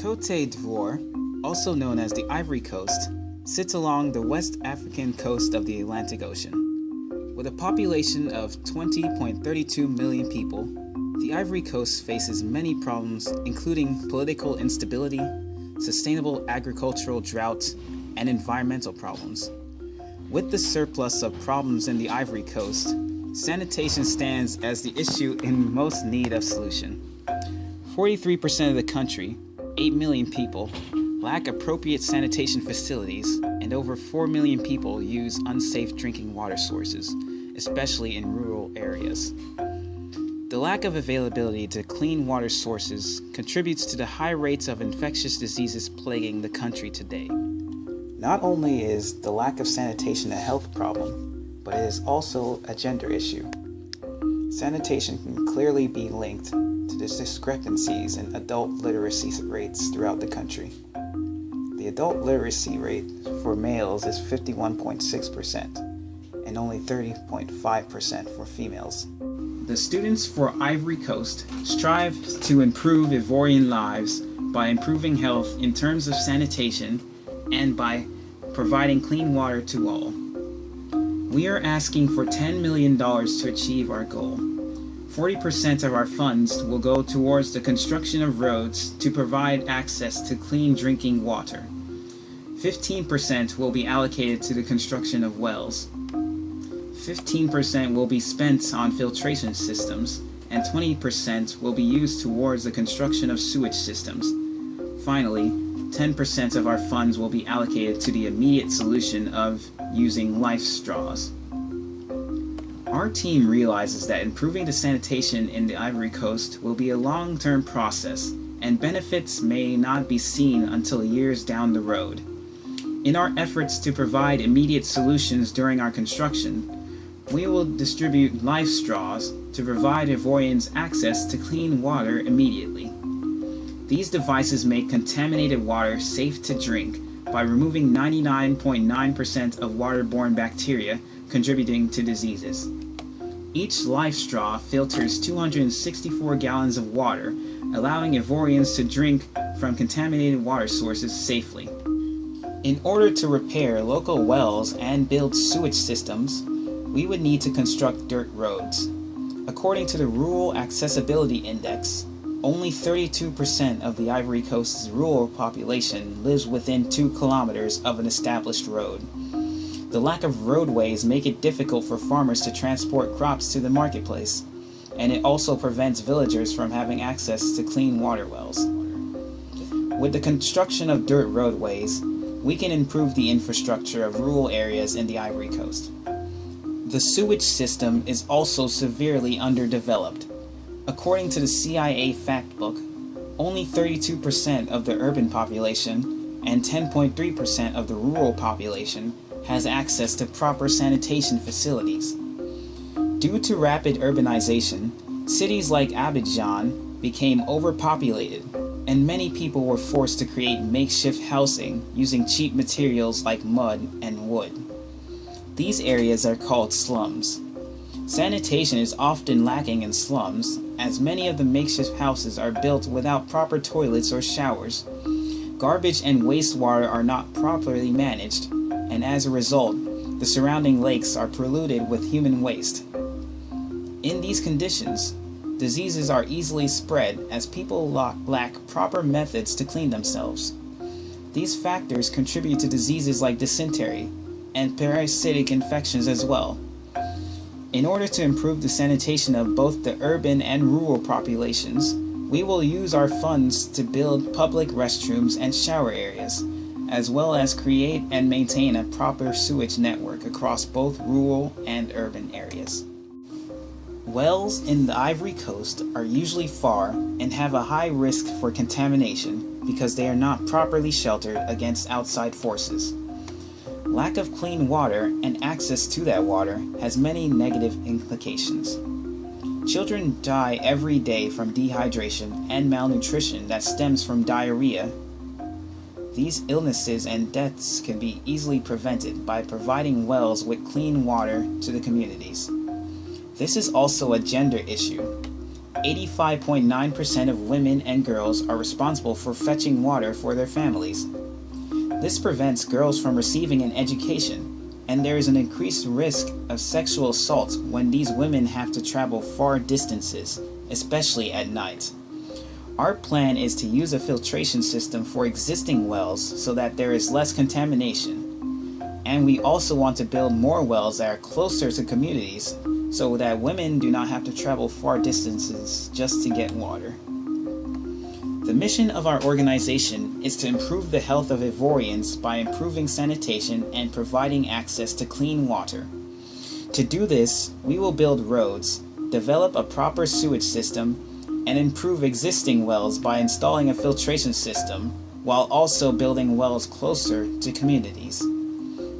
Côte d'Ivoire, also known as the Ivory Coast, sits along the West African coast of the Atlantic Ocean. With a population of 20.32 million people, the Ivory Coast faces many problems including political instability, sustainable agricultural drought, and environmental problems. With the surplus of problems in the Ivory Coast, sanitation stands as the issue in most need of solution. 43% of the country, 8 million people, lack appropriate sanitation facilities, and over 4 million people use unsafe drinking water sources, especially in rural areas. The lack of availability to clean water sources contributes to the high rates of infectious diseases plaguing the country today. Not only is the lack of sanitation a health problem, but it is also a gender issue. Sanitation can clearly be linked to the discrepancies in adult literacy rates throughout the country. The adult literacy rate for males is 51.6% and only 30.5% for females. The students for Ivory Coast strive to improve Ivorian lives by improving health in terms of sanitation and by providing clean water to all. We are asking for $10 million to achieve our goal. 40% of our funds will go towards the construction of roads to provide access to clean drinking water. 15% will be allocated to the construction of wells. 15% will be spent on filtration systems, and 20% will be used towards the construction of sewage systems. Finally, 10% of our funds will be allocated to the immediate solution of using life straws. Our team realizes that improving the sanitation in the Ivory Coast will be a long-term process, and benefits may not be seen until years down the road. In our efforts to provide immediate solutions during our construction, we will distribute life straws to provide Ivorians access to clean water immediately. These devices make contaminated water safe to drink by removing 99.9% of waterborne bacteria contributing to diseases. Each life straw filters 264 gallons of water, allowing Ivorians to drink from contaminated water sources safely. In order to repair local wells and build sewage systems, we would need to construct dirt roads. According to the Rural Accessibility Index, only 32% of the Ivory Coast's rural population lives within 2 kilometers of an established road. The lack of roadways make it difficult for farmers to transport crops to the marketplace, and it also prevents villagers from having access to clean water wells. With the construction of dirt roadways, we can improve the infrastructure of rural areas in the Ivory Coast. The sewage system is also severely underdeveloped. According to the CIA fact book, only 32% of the urban population and 10.3% of the rural population has access to proper sanitation facilities. Due to rapid urbanization, cities like Abidjan became overpopulated, and many people were forced to create makeshift housing using cheap materials like mud and wood. These areas are called slums. Sanitation is often lacking in slums, as many of the makeshift houses are built without proper toilets or showers. Garbage and wastewater are not properly managed, and as a result, the surrounding lakes are polluted with human waste. In these conditions, diseases are easily spread as people lack proper methods to clean themselves. These factors contribute to diseases like dysentery and parasitic infections as well. In order to improve the sanitation of both the urban and rural populations, we will use our funds to build public restrooms and shower areas, as well as create and maintain a proper sewage network across both rural and urban areas. Wells in the Ivory Coast are usually far and have a high risk for contamination because they are not properly sheltered against outside forces. Lack of clean water and access to that water has many negative implications. Children die every day from dehydration and malnutrition that stems from diarrhea. These illnesses and deaths can be easily prevented by providing wells with clean water to the communities. This is also a gender issue. 85.9% of women and girls are responsible for fetching water for their families. This prevents girls from receiving an education, and there is an increased risk of sexual assault when these women have to travel far distances, especially at night. Our plan is to use a filtration system for existing wells so that there is less contamination. And we also want to build more wells that are closer to communities so that women do not have to travel far distances just to get water. The mission of our organization is to improve the health of Ivorians by improving sanitation and providing access to clean water. To do this, we will build roads, develop a proper sewage system, and improve existing wells by installing a filtration system, while also building wells closer to communities.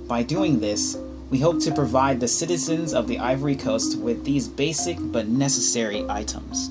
By doing this, we hope to provide the citizens of the Ivory Coast with these basic but necessary items.